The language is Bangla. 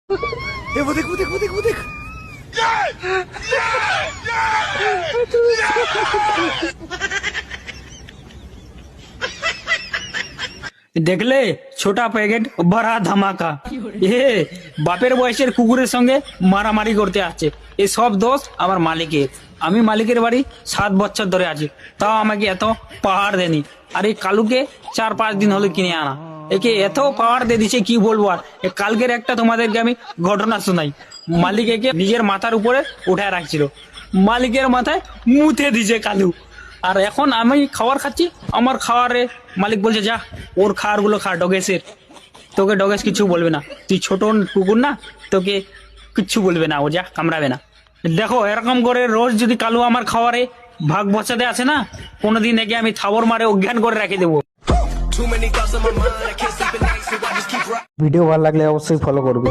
वो देख वो देख वो देख वो देख। দেখলে ছোটা প্যাকেট বড়া ধামাকা। এ বাপের বয়সের কুকুরের সঙ্গে মারামারি করতে আসছে। এই সব দোষ আমার মালিকের। আমি মালিকের বাড়ি 7 বছর ধরে আছি, তাও আমাকে এত পাহাড় দেনি। আর এই কালুকে 4-5 দিন হলে কিনে আনা, একে এত পাওয়ার দিয়ে দিচ্ছে কি বলবো। আর কালকের একটা তোমাদেরকে আমি ঘটনা শোনাই। মালিক একে নিজের মাথার উপরে উঠায় রাখছিল, মালিকের মাথায় মুতে দিছে কালু। আর এখন আমি খাবার খাচ্ছি, আমার খাবারে মালিক বলছে যা ওর খাবার গুলো খা ডগেসের। তোকে ডগেস কিছু বলবে না, তুই ছোট কুকুর না, তোকে কিচ্ছু বলবে না, ও যা কামড়াবে না। দেখো এরকম করে রোজ যদি কালু আমার খাবারে ভাগ বসাতে আসে না, কোনোদিন একে আমি থাবর মারে অজ্ঞান করে রেখে দেবো। ভিডিও ভালো লাগলে অবশ্যই ফলো করবে।